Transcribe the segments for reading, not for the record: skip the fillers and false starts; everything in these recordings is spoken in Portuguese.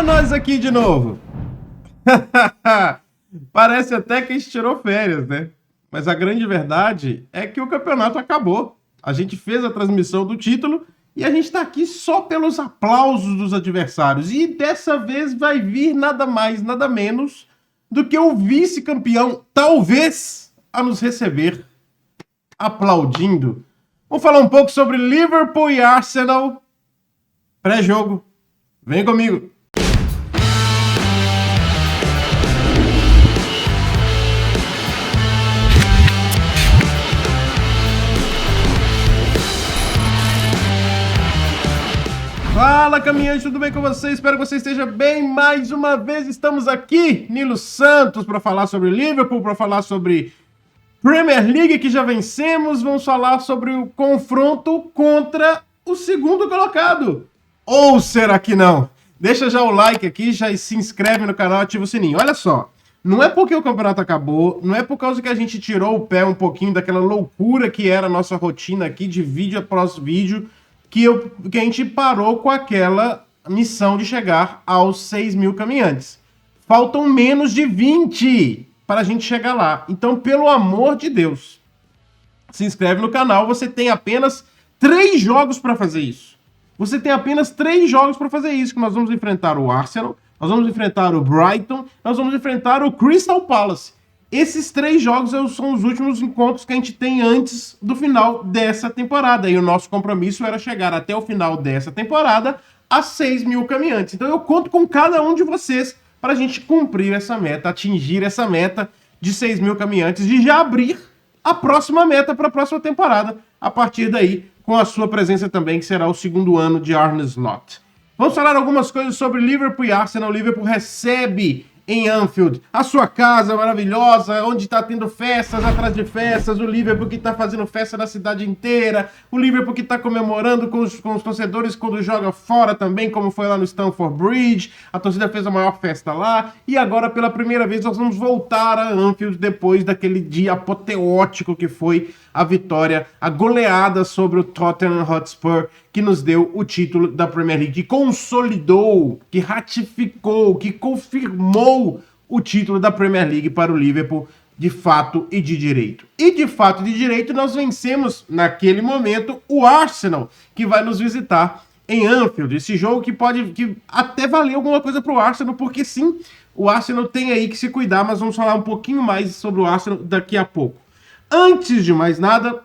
Ó, nós aqui de novo. Parece até que a gente tirou férias, né? Mas a grande verdade é que o campeonato acabou. A gente fez a transmissão do título e a gente tá aqui só pelos aplausos dos adversários. E dessa vez vai vir nada mais, nada menos do que o vice-campeão, talvez, a nos receber aplaudindo. Vamos falar um pouco sobre Liverpool e Arsenal. Pré-jogo. Vem comigo. Fala, caminhante, tudo bem com você? Espero que você esteja bem. Mais uma vez estamos aqui, Nilo Santos, para falar sobre Liverpool, para falar sobre Premier League, que já vencemos. Vamos falar sobre o confronto contra o segundo colocado. Ou será que não? Deixa já o like aqui, já se inscreve no canal, ativa o sininho. Olha só, não é porque o campeonato acabou, não é por causa que a gente tirou o pé um pouquinho daquela loucura que era a nossa rotina aqui de vídeo após vídeo, que a gente parou com aquela missão de chegar aos 6 mil caminhantes. Faltam menos de 20 para a gente chegar lá. Então, pelo amor de Deus, se inscreve no canal. Você tem apenas 3 jogos para fazer isso. Você tem apenas 3 jogos para fazer isso, que nós vamos enfrentar o Arsenal, nós vamos enfrentar o Brighton, nós vamos enfrentar o Crystal Palace. Esses 3 jogos são os últimos encontros que a gente tem antes do final dessa temporada. E o nosso compromisso era chegar até o final dessa temporada a 6 mil caminhantes. Então eu conto com cada um de vocês para a gente cumprir essa meta, atingir essa meta de 6 mil caminhantes e já abrir a próxima meta para a próxima temporada. A partir daí, com a sua presença também, que será o segundo ano de Arne Slot. Vamos falar algumas coisas sobre Liverpool e Arsenal. O Liverpool recebe em Anfield, a sua casa maravilhosa, onde está tendo festas atrás de festas, o Liverpool que está fazendo festa na cidade inteira, o Liverpool que está comemorando com os torcedores quando joga fora também, como foi lá no Stamford Bridge, a torcida fez a maior festa lá, e agora pela primeira vez nós vamos voltar a Anfield depois daquele dia apoteótico que foi a vitória, a goleada sobre o Tottenham Hotspur, que nos deu o título da Premier League, que consolidou, que ratificou, que confirmou o título da Premier League para o Liverpool de fato e de direito. E de fato e de direito nós vencemos naquele momento o Arsenal, que vai nos visitar em Anfield. Esse jogo que pode até valer alguma coisa para o Arsenal, porque sim, o Arsenal tem aí que se cuidar, mas vamos falar um pouquinho mais sobre o Arsenal daqui a pouco. Antes de mais nada,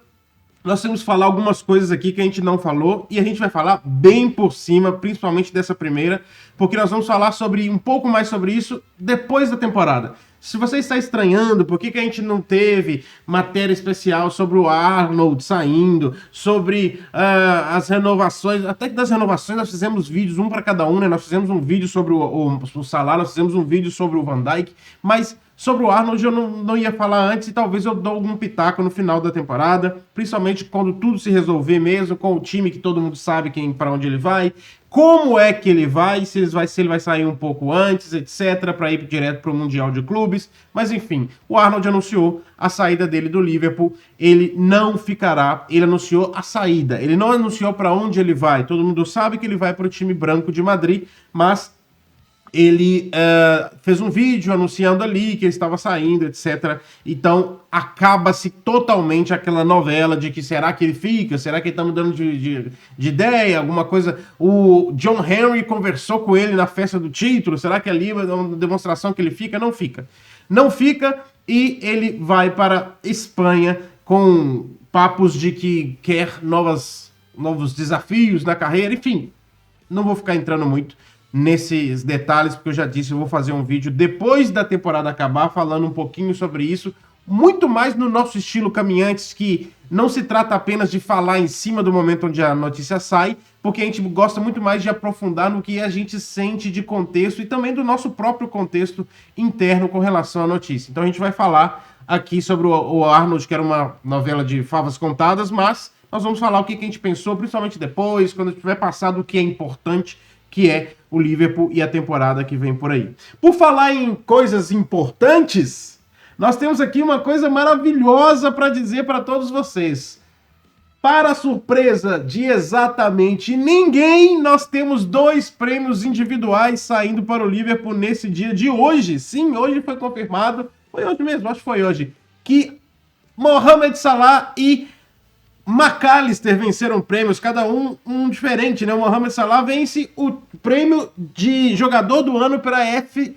nós temos que falar algumas coisas aqui que a gente não falou e a gente vai falar bem por cima, principalmente dessa primeira, porque nós vamos falar um pouco mais sobre isso depois da temporada. Se você está estranhando por que a gente não teve matéria especial sobre o Arnold saindo, sobre as renovações, até que das renovações nós fizemos vídeos, um para cada um, né? Nós fizemos um vídeo sobre o Salah, nós fizemos um vídeo sobre o Van Dijk, mas sobre o Arnold eu não ia falar antes e talvez eu dou algum pitaco no final da temporada, principalmente quando tudo se resolver mesmo, com o time que todo mundo sabe para onde ele vai, como é que ele vai, se ele vai sair um pouco antes, etc, para ir direto para o Mundial de Clubes, mas enfim, o Arnold anunciou a saída dele do Liverpool, ele não ficará, ele anunciou a saída, ele não anunciou para onde ele vai, todo mundo sabe que ele vai para o time branco de Madrid, mas ele fez um vídeo anunciando ali que ele estava saindo, etc. Então, acaba-se totalmente aquela novela de que será que ele fica? Será que ele está mudando de ideia? Alguma coisa? O John Henry conversou com ele na festa do título. Será que ali é uma demonstração que ele fica? Não fica. Não fica e ele vai para Espanha com papos de que quer novos desafios na carreira. Enfim, não vou ficar entrando muito nesses detalhes, porque eu já disse, eu vou fazer um vídeo depois da temporada acabar, falando um pouquinho sobre isso, muito mais no nosso estilo caminhantes, que não se trata apenas de falar em cima do momento onde a notícia sai, porque a gente gosta muito mais de aprofundar no que a gente sente de contexto e também do nosso próprio contexto interno com relação à notícia. Então a gente vai falar aqui sobre o Arnold, que era uma novela de favas contadas, mas nós vamos falar o que a gente pensou, principalmente depois, quando tiver passado o que é importante, que é o Liverpool e a temporada que vem por aí. Por falar em coisas importantes, nós temos aqui uma coisa maravilhosa para dizer para todos vocês. Para a surpresa de exatamente ninguém, nós temos 2 prêmios individuais saindo para o Liverpool nesse dia de hoje. Sim, hoje foi confirmado, foi hoje mesmo, acho que foi hoje, que Mohamed Salah e McAllister venceram prêmios, cada um diferente, né? O Mohamed Salah vence o prêmio de jogador do ano pela FWA,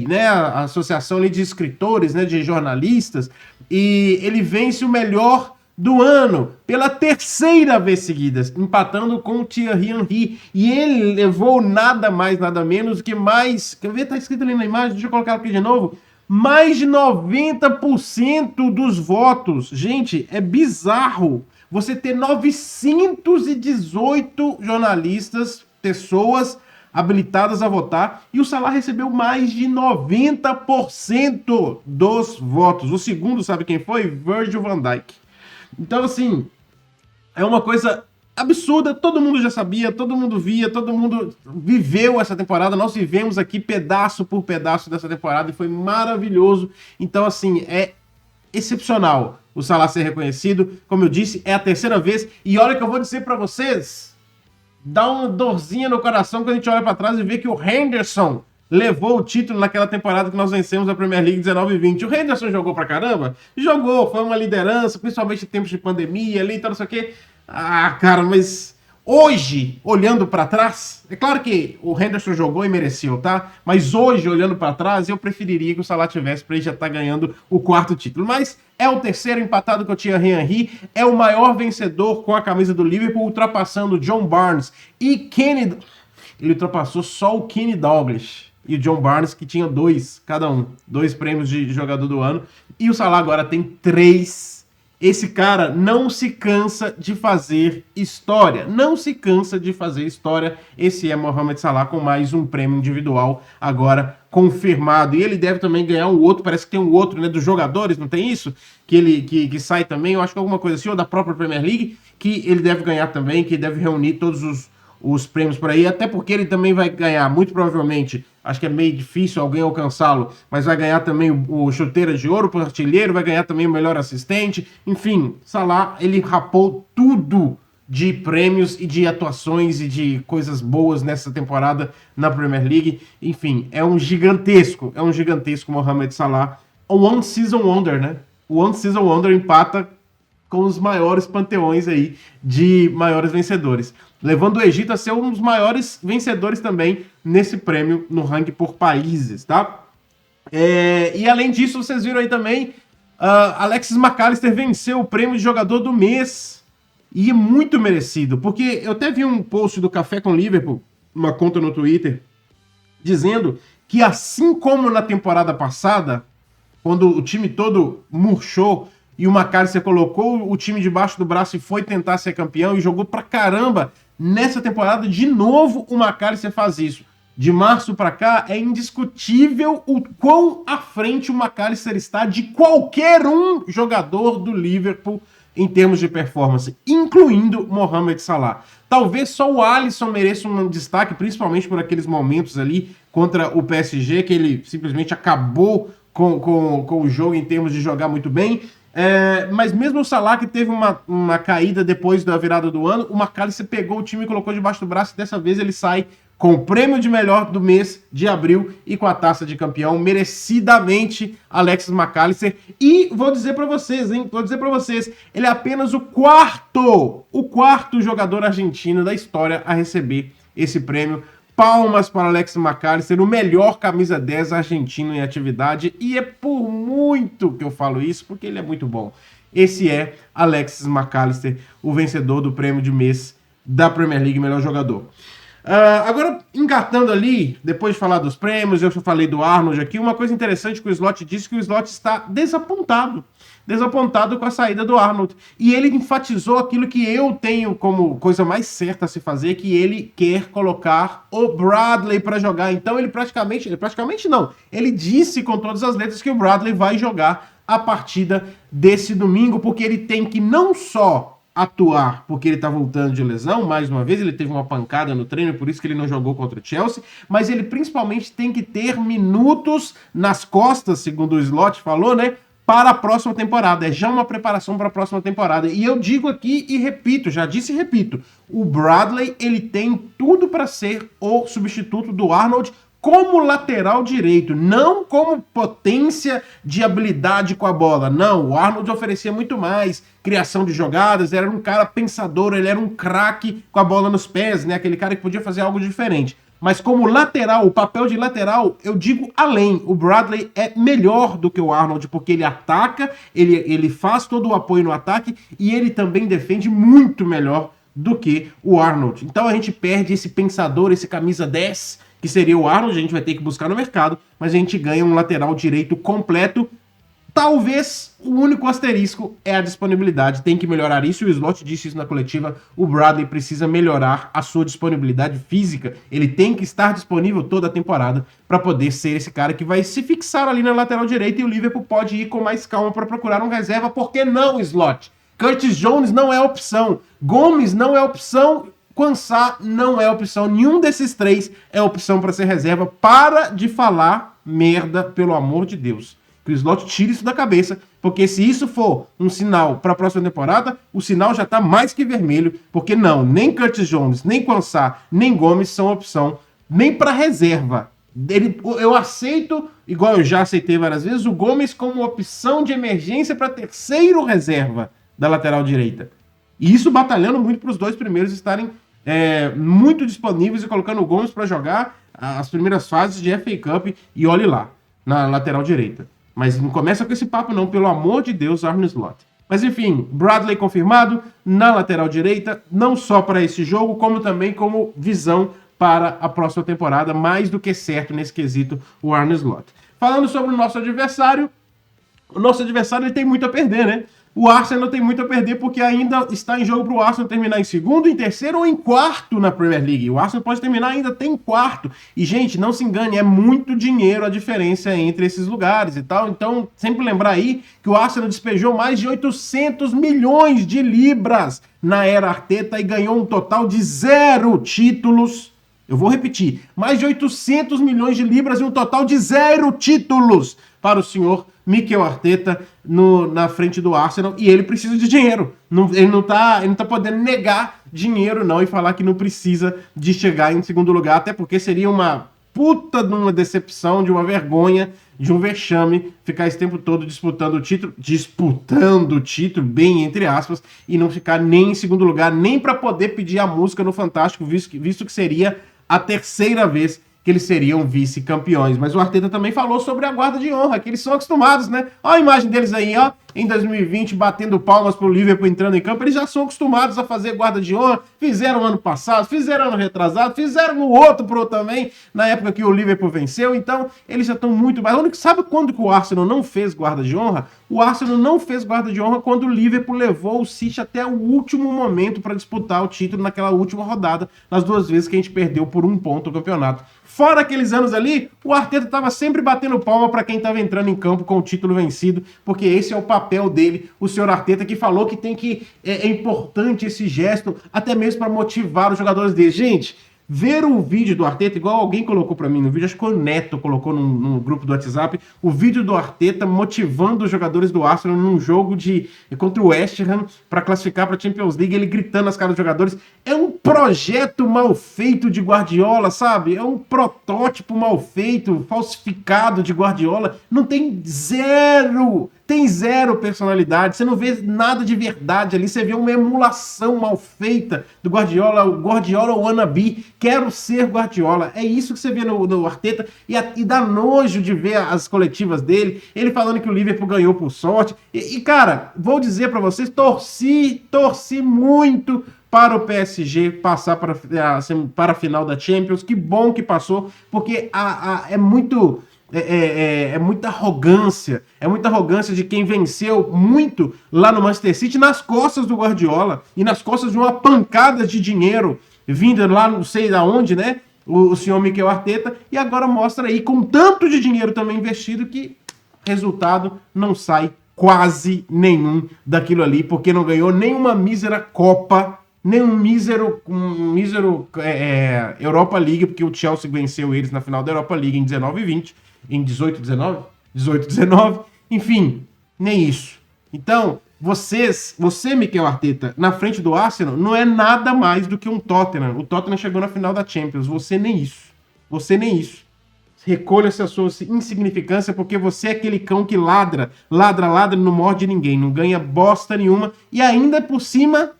né? A Associação de Escritores, né? De jornalistas, e ele vence o melhor do ano pela 3ª vez seguida, empatando com o Thierry Henry, e ele levou nada mais, nada menos que mais, quer ver, tá escrito ali na imagem, deixa eu colocar aqui de novo, mais de 90% dos votos. Gente, é bizarro você ter 918 jornalistas, pessoas habilitadas a votar, e o Salah recebeu mais de 90% dos votos. O segundo, sabe quem foi? Virgil van Dijk. Então, assim, é uma coisa absurda, todo mundo já sabia, todo mundo via, todo mundo viveu essa temporada, nós vivemos aqui pedaço por pedaço dessa temporada e foi maravilhoso. Então, assim, é excepcional o Salah ser reconhecido, como eu disse, é a 3ª vez, e olha que eu vou dizer pra vocês, dá uma dorzinha no coração quando a gente olha pra trás e vê que o Henderson levou o título naquela temporada que nós vencemos a Premier League 19 e 20. O Henderson jogou pra caramba? Jogou, foi uma liderança, principalmente em tempos de pandemia ali, então não sei o quê. Ah, cara, mas hoje, olhando pra trás, é claro que o Henderson jogou e mereceu, tá? Mas hoje, olhando pra trás, eu preferiria que o Salah tivesse pra ele já estar ganhando o 4º título. Mas é o 3º empatado com o Thierry Henry, é o maior vencedor com a camisa do Liverpool, ultrapassando John Barnes e Kenny. Ele ultrapassou só o Kenny Dalglish e o John Barnes, que tinha 2 cada um, 2 prêmios de jogador do ano, e o Salah agora tem 3. Esse cara não se cansa de fazer história, não se cansa de fazer história. Esse é Mohamed Salah com mais um prêmio individual agora confirmado, e ele deve também ganhar um outro, parece que tem um outro, né, dos jogadores, não tem isso? Que ele que sai também, eu acho que alguma coisa assim, ou da própria Premier League, que ele deve ganhar também, que deve reunir todos os prêmios por aí, até porque ele também vai ganhar, muito provavelmente, acho que é meio difícil alguém alcançá-lo, mas vai ganhar também o chuteira de ouro para artilheiro, vai ganhar também o melhor assistente, enfim, Salah, ele rapou tudo de prêmios e de atuações e de coisas boas nessa temporada na Premier League, enfim, é um gigantesco Mohamed Salah, o One Season Wonder, né? O One Season Wonder empata com os maiores panteões aí de maiores vencedores, levando o Egito a ser um dos maiores vencedores também nesse prêmio no ranking por países, tá? E além disso, vocês viram aí também, Alexis McAllister venceu o prêmio de jogador do mês, e é muito merecido, porque eu até vi um post do Café com Liverpool, uma conta no Twitter, dizendo que assim como na temporada passada, quando o time todo murchou, e o McAllister colocou o time debaixo do braço e foi tentar ser campeão e jogou pra caramba, nessa temporada, de novo, o McAllister faz isso. De março pra cá, é indiscutível o quão à frente o McAllister está de qualquer um jogador do Liverpool em termos de performance, incluindo Mohamed Salah. Talvez só o Alisson mereça um destaque, principalmente por aqueles momentos ali contra o PSG, que ele simplesmente acabou com o jogo em termos de jogar muito bem. Mas mesmo o Salah, que teve uma caída depois da virada do ano, o McAllister pegou o time e colocou debaixo do braço, e dessa vez ele sai com o prêmio de melhor do mês de abril e com a taça de campeão, merecidamente, Alexis McAllister. E vou dizer pra vocês, ele é apenas o quarto jogador argentino da história a receber esse prêmio. Palmas para Alexis McAllister, o melhor camisa 10 argentino em atividade, e é por muito que eu falo isso, porque ele é muito bom. Esse é Alexis McAllister, o vencedor do prêmio de mês da Premier League, melhor jogador. Agora, engatando ali, depois de falar dos prêmios, eu já falei do Arnold aqui, uma coisa interessante que o Slot disse, que o Slot está desapontado com a saída do Arnold, e ele enfatizou aquilo que eu tenho como coisa mais certa a se fazer, que ele quer colocar o Bradley para jogar. Então ele disse com todas as letras que o Bradley vai jogar a partida desse domingo, porque ele tem que não só atuar porque ele tá voltando de lesão, mais uma vez, ele teve uma pancada no treino, por isso que ele não jogou contra o Chelsea, mas ele principalmente tem que ter minutos nas costas, segundo o Slot falou, né, para a próxima temporada. É já uma preparação para a próxima temporada. E eu digo aqui e repito, já disse e repito, o Bradley, ele tem tudo para ser o substituto do Arnold como lateral direito, não como potência de habilidade com a bola. Não, o Arnold oferecia muito mais criação de jogadas, era um cara pensador, ele era um craque com a bola nos pés, né? Aquele cara que podia fazer algo diferente. Mas como lateral, o papel de lateral, eu digo além. O Bradley é melhor do que o Arnold, porque ele ataca, ele faz todo o apoio no ataque e ele também defende muito melhor do que o Arnold. Então a gente perde esse pensador, esse camisa 10, que seria o Arnold, a gente vai ter que buscar no mercado, mas a gente ganha um lateral direito completo. Talvez o único asterisco é a disponibilidade, tem que melhorar isso, e o Slot disse isso na coletiva, o Bradley precisa melhorar a sua disponibilidade física, ele tem que estar disponível toda a temporada para poder ser esse cara que vai se fixar ali na lateral direita, e o Liverpool pode ir com mais calma para procurar um reserva, por que não, Slot? Curtis Jones não é opção, Gomes não é opção, Quansah não é opção, nenhum desses três é opção para ser reserva. Para de falar merda, pelo amor de Deus. Que o Slot tire isso da cabeça, porque se isso for um sinal para a próxima temporada, o sinal já está mais que vermelho, porque não, nem Curtis Jones, nem Quansah, nem Gomes são opção, nem para reserva. Eu aceito, igual eu já aceitei várias vezes, o Gomes como opção de emergência para terceiro reserva da lateral direita. E isso batalhando muito para os dois primeiros estarem muito disponíveis e colocando o Gomes para jogar as primeiras fases de FA Cup e olhe lá, na lateral direita. Mas não começa com esse papo não, pelo amor de Deus, Arne Slot. Mas enfim, Bradley confirmado na lateral direita, não só para esse jogo, como também como visão para a próxima temporada, mais do que certo nesse quesito o Arne Slot. Falando sobre o nosso adversário ele tem muito a perder, né? O Arsenal tem muito a perder porque ainda está em jogo para o Arsenal terminar em segundo, em terceiro ou em quarto na Premier League. O Arsenal pode terminar ainda até em quarto. E, gente, não se engane, é muito dinheiro a diferença entre esses lugares e tal. Então, sempre lembrar aí que o Arsenal despejou mais de 800 milhões de libras na era Arteta e ganhou um total de 0 títulos. Eu vou repetir, mais de 800 milhões de libras e um total de 0 títulos para o senhor Mikel Arteta na frente do Arsenal, e ele precisa de dinheiro. Ele não tá podendo negar dinheiro não e falar que não precisa de chegar em segundo lugar, até porque seria uma puta de uma decepção, de uma vergonha, de um vexame ficar esse tempo todo disputando o título, bem entre aspas, e não ficar nem em segundo lugar, nem para poder pedir a música no Fantástico, visto que seria a terceira vez que eles seriam vice-campeões. Mas o Arteta também falou sobre a guarda de honra, que eles são acostumados, né? Olha a imagem deles aí, ó, em 2020, batendo palmas pro Liverpool entrando em campo. Eles já são acostumados a fazer guarda de honra, fizeram ano passado, fizeram ano retrasado, fizeram no outro pro também, na época que o Liverpool venceu. Então, eles já estão muito mais... Sabe quando que o Arsenal não fez guarda de honra? O Arsenal não fez guarda de honra quando o Liverpool levou o City até o último momento para disputar o título naquela última rodada, nas 2 vezes que a gente perdeu por 1 ponto o campeonato. Fora aqueles anos ali, o Arteta estava sempre batendo palma para quem estava entrando em campo com o título vencido, porque esse é o papel dele, o senhor Arteta, que falou que é importante esse gesto, até mesmo para motivar os jogadores dele. Gente, ver o vídeo do Arteta, igual alguém colocou para mim no vídeo, acho que o Neto colocou no grupo do WhatsApp, o vídeo do Arteta motivando os jogadores do Arsenal num jogo contra o West Ham para classificar para a Champions League, ele gritando nas caras dos jogadores. É um projeto mal feito de Guardiola, sabe? É um protótipo mal feito, falsificado de Guardiola. Não tem zero personalidade, você não vê nada de verdade ali, você vê uma emulação mal feita do Guardiola, o Guardiola wannabe, quero ser Guardiola, é isso que você vê no Arteta, e dá nojo de ver as coletivas dele, ele falando que o Liverpool ganhou por sorte, cara, vou dizer pra vocês, torci muito para o PSG passar para a final da Champions, que bom que passou, porque é muita arrogância, de quem venceu muito lá no Manchester City nas costas do Guardiola e nas costas de uma pancada de dinheiro vinda lá não sei da onde, né? O senhor Mikel Arteta, e agora mostra aí com tanto de dinheiro também investido que resultado não sai quase nenhum daquilo ali, porque não ganhou nenhuma mísera Copa, nem um mísero Europa League, porque o Chelsea venceu eles na final da Europa League em 19 e 20, em 18 e 19, enfim, Nem isso. Então, você, Mikel Arteta, na frente do Arsenal, não é nada mais do que um Tottenham. O Tottenham chegou na final da Champions. Você nem isso. Você nem isso. Recolha-se a sua insignificância, porque você é aquele cão que ladra, não morde ninguém, não ganha bosta nenhuma, e ainda por cima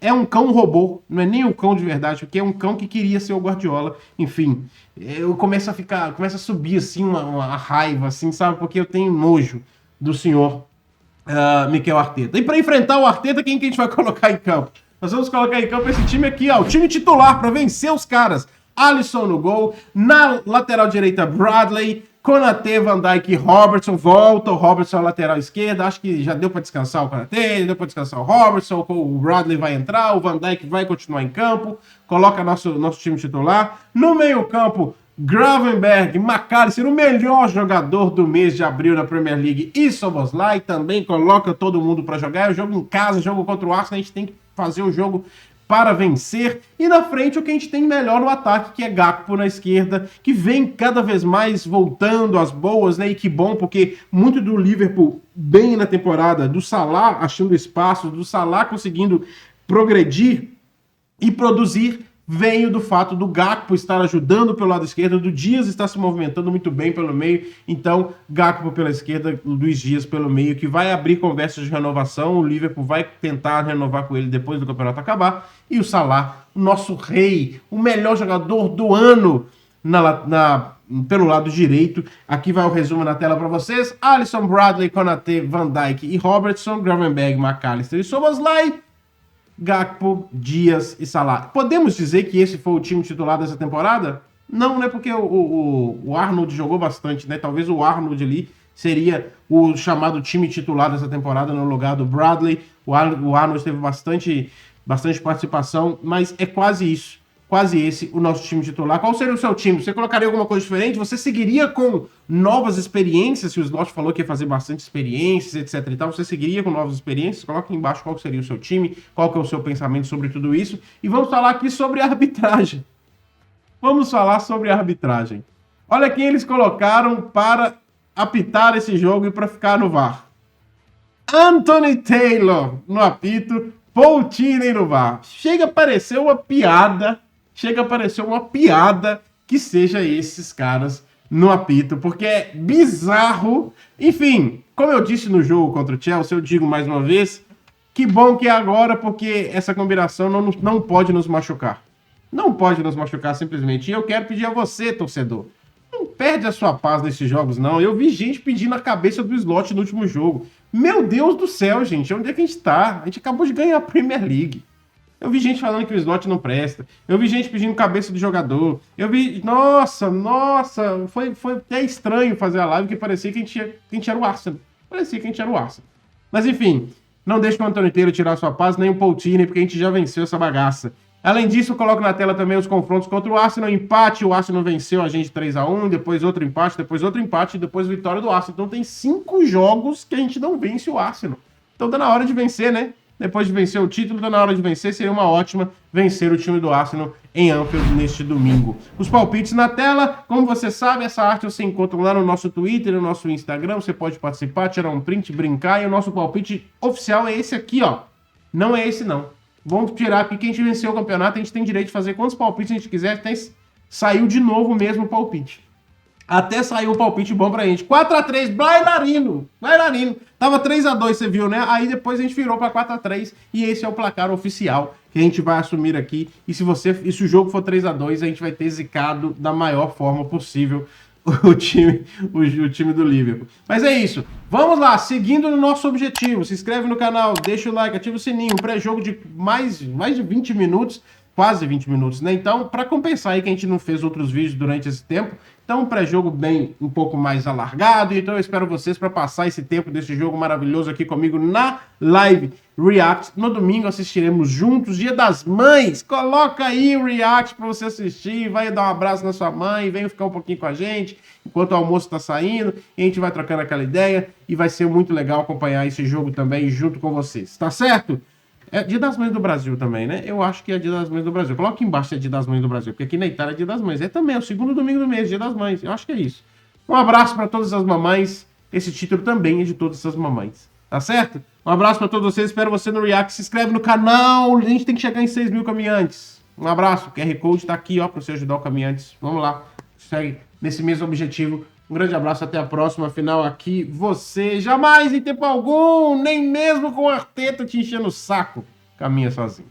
é um cão robô, não é nem um cão de verdade, porque é um cão que queria ser o Guardiola. Enfim, eu começo a subir assim uma raiva, assim, sabe? Porque eu tenho nojo do senhor Mikel Arteta. E para enfrentar o Arteta, quem que a gente vai colocar em campo? Nós vamos colocar em campo esse time aqui, ó, o time titular para vencer os caras. Alisson no gol, na lateral direita Bradley, Konaté, Van Dijk e Robertson. Volta o Robertson à lateral esquerda, acho que já deu para descansar o Konaté, deu para descansar o Robertson, o Bradley vai entrar, o Van Dijk vai continuar em campo, coloca nosso time titular. No meio campo, Gravenberch, McAllister, o melhor jogador do mês de abril na Premier League, e Szoboszlai também coloca todo mundo para jogar. É o jogo em casa, jogo contra o Arsenal, a gente tem que fazer o jogo para vencer. E na frente o que a gente tem melhor no ataque, que é Gakpo na esquerda, que vem cada vez mais voltando às boas, né? E que bom, porque muito do Liverpool bem na temporada, do Salah achando espaço, do Salah conseguindo progredir e produzir, veio do fato do Gakpo estar ajudando pelo lado esquerdo, do Dias estar se movimentando muito bem pelo meio. Então, Gakpo pela esquerda, Luiz Dias pelo meio, que vai abrir conversas de renovação. O Liverpool vai tentar renovar com ele depois do campeonato acabar. E o Salah, o nosso rei, o melhor jogador do ano pelo lado direito. Aqui vai o resumo na tela para vocês. Alisson, Bradley, Konaté, Van Dijk e Robertson, Gravenberch, McAllister e Szoboszlai, Gakpo, Dias e Salah. Podemos dizer que esse foi o time titular dessa temporada? Não, né? Porque o Arnold jogou bastante, né? Talvez o Arnold ali seria o chamado time titular dessa temporada no lugar do Bradley. O Arnold teve bastante participação, mas é quase isso. Quase esse o nosso time titular. Qual seria o seu time? Você colocaria alguma coisa diferente? Você seguiria com novas experiências? Se o Slot falou que ia fazer bastante experiências, etc e tal, você seguiria com novas experiências? Coloque aqui embaixo qual seria o seu time, qual que é o seu pensamento sobre tudo isso. E vamos falar aqui sobre a arbitragem. Vamos falar sobre a arbitragem. Olha quem eles colocaram para apitar esse jogo e para ficar no VAR. Anthony Taylor no apito, Paul Tierney no VAR. Chega a parecer uma piada que seja esses caras no apito, porque é bizarro. Enfim, como eu disse no jogo contra o Chelsea, eu digo mais uma vez, que bom que é agora, porque essa combinação não pode nos machucar. Não pode nos machucar simplesmente. E eu quero pedir a você, torcedor, não perde a sua paz nesses jogos, não. Eu vi gente pedindo a cabeça do Slot no último jogo. Meu Deus do céu, gente, onde é que a gente tá? A gente acabou de ganhar a Premier League. Eu vi gente falando que o Slot não presta. Eu vi gente pedindo cabeça do jogador. Eu vi... Nossa, foi até estranho fazer a live, que parecia que a gente era o Arsenal. Parecia que a gente era o Arsenal. Mas enfim, não deixe o Anthony Taylor tirar sua paz, nem o Paul Tierney, porque a gente já venceu essa bagaça. Além disso, eu coloco na tela também os confrontos contra o Arsenal. Empate, o Arsenal venceu a gente 3-1, depois outro empate, e depois vitória do Arsenal. Então tem 5 jogos que a gente não vence o Arsenal. Então tá na hora de vencer, né? Depois de vencer o título, tá na hora de vencer. Seria uma ótima vencer o time do Arsenal em Anfield neste domingo. Os palpites na tela. Como você sabe, essa arte você encontra lá no nosso Twitter, no nosso Instagram. Você pode participar, tirar um print, brincar. E o nosso palpite oficial é esse aqui, ó. Não é esse, não. Vamos tirar aqui que a gente venceu o campeonato. A gente tem direito de fazer quantos palpites a gente quiser. Saiu de novo mesmo o palpite. Até saiu um palpite bom pra gente. 4-3, bailarino. Tava 3-2, você viu, né? Aí depois a gente virou pra 4-3 e esse é o placar oficial que a gente vai assumir aqui. E se o jogo for 3-2, a gente vai ter zicado da maior forma possível o time do Liverpool. Mas é isso. Vamos lá, seguindo no nosso objetivo. Se inscreve no canal, deixa o like, ativa o sininho. Um pré-jogo de mais de 20 minutos. Quase 20 minutos, né? Então, para compensar aí que a gente não fez outros vídeos durante esse tempo, então um pré-jogo um pouco mais alargado. Então eu espero vocês para passar esse tempo desse jogo maravilhoso aqui comigo na Live React. No domingo assistiremos juntos, Dia das Mães. Coloca aí o React para você assistir, vai dar um abraço na sua mãe, vem ficar um pouquinho com a gente enquanto o almoço está saindo, e a gente vai trocando aquela ideia e vai ser muito legal acompanhar esse jogo também junto com vocês, tá certo? É Dia das Mães do Brasil também, né? Eu acho que é Dia das Mães do Brasil. Coloca aqui embaixo se é Dia das Mães do Brasil, porque aqui na Itália é Dia das Mães. É também, é o segundo domingo do mês, Dia das Mães. Eu acho que é isso. Um abraço para todas as mamães esse título também é de todas essas mamães. Tá certo? Um abraço pra todos vocês, espero você no React. Se inscreve no canal, a gente tem que chegar em 6 mil caminhantes. Um abraço, o QR Code tá aqui, ó, pra você ajudar o caminhantes. Vamos lá, segue nesse mesmo objetivo. Um grande abraço, até a próxima. Afinal, aqui você jamais, em tempo algum, nem mesmo com o Arteta te enchendo o saco, caminha sozinho.